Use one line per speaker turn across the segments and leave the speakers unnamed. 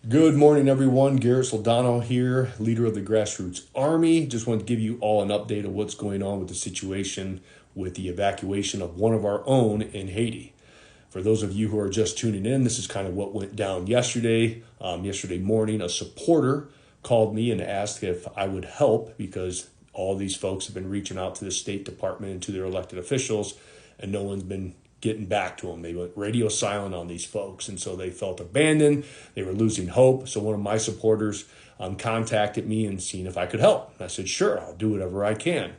Good morning, everyone. Garrett Soldano here, leader of the Grassroots Army. Just want to give you all an update of what's going on with the situation with the evacuation of one of our own in Haiti. For those of you who are just tuning in, this is kind of what went down yesterday. Yesterday morning, a supporter called me and asked if I would help because all these folks have been reaching out to the State Department and to their elected officials, and no one's been getting back to them. They went radio silent on these folks, and so they felt abandoned. They were losing hope. So one of my supporters contacted me and seen if I could help. I said, sure, I'll do whatever I can.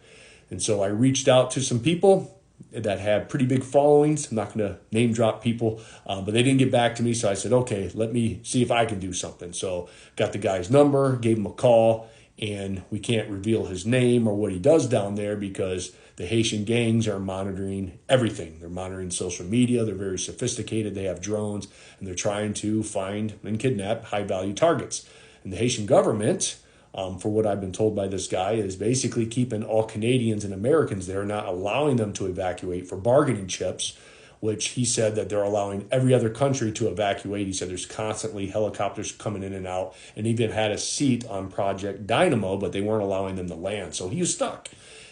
And so I reached out to some people that had pretty big followings. I'm not going to name drop people, but they didn't get back to me. So I said, okay, let me see if I can do something. So got the guy's number, gave him a call, and we can't reveal his name or what he does down there because the Haitian gangs are monitoring everything. They're monitoring social media. They're very sophisticated. They have drones, and they're trying to find and kidnap high-value targets. And the Haitian government, for what I've been told by this guy, is basically keeping all Canadians and Americans there, not allowing them to evacuate for bargaining chips, which he said that they're allowing every other country to evacuate. He said there's constantly helicopters coming in and out, and even had a seat on Project Dynamo, but they weren't allowing them to land. So he was stuck.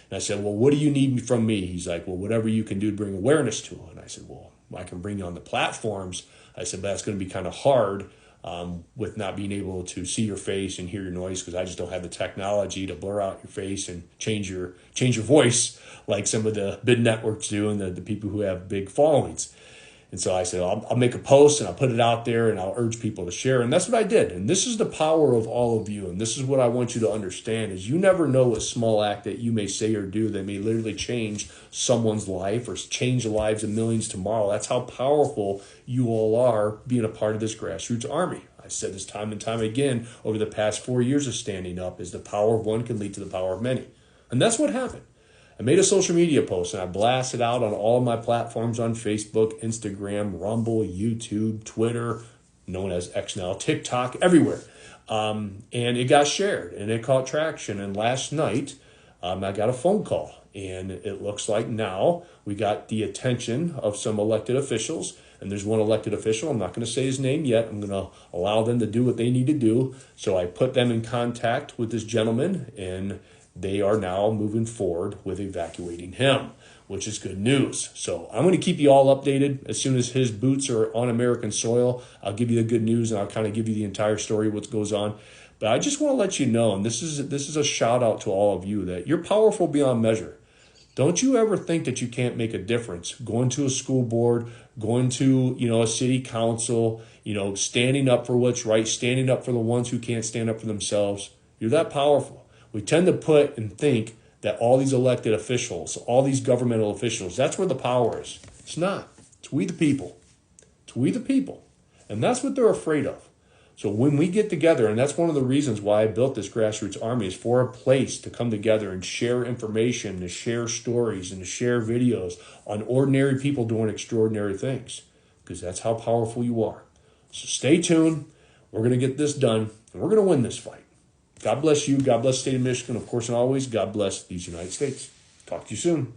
And I said, well, what do you need from me? He's like, well, whatever you can do to bring awareness to it. And I said, well, I can bring you on the platforms. I said, but that's going to be kind of hard with not being able to see your face and hear your noise because I just don't have the technology to blur out your face and change your voice like some of the big networks do and the people who have big followings. And so I said, I'll make a post and I'll put it out there and I'll urge people to share. And that's what I did. And this is the power of all of you. And this is what I want you to understand is you never know a small act that you may say or do that may literally change someone's life or change the lives of millions tomorrow. That's how powerful you all are being a part of this grassroots army. I said this time and time again over the past 4 years of standing up is the power of one can lead to the power of many. And that's what happened. I made a social media post and I blasted out on all of my platforms on Facebook, Instagram, Rumble, YouTube, Twitter, known as X now, TikTok, everywhere. And it got shared and it caught traction. And last night, I got a phone call. And it looks like now we got the attention of some elected officials. And there's one elected official, I'm not going to say his name yet. I'm going to allow them to do what they need to do. So I put them in contact with this gentleman and they are now moving forward with evacuating him, which is good news. So I'm going to keep you all updated. As soon as his boots are on American soil, I'll give you the good news and I'll kind of give you the entire story of what goes on. But I just want to let you know, and this is a shout out to all of you, that you're powerful beyond measure. Don't you ever think that you can't make a difference going to a school board, going to, a city council, standing up for what's right, standing up for the ones who can't stand up for themselves. You're that powerful. We tend to put and think that all these elected officials, all these governmental officials, that's where the power is. It's not. It's we the people. It's we the people. And that's what they're afraid of. So when we get together, and that's one of the reasons why I built this grassroots army, is for a place to come together and share information, to share stories, and to share videos on ordinary people doing extraordinary things. Because that's how powerful you are. So stay tuned. We're going to get this done, and we're going to win this fight. God bless you. God bless the state of Michigan. Of course, and always, God bless these United States. Talk to you soon.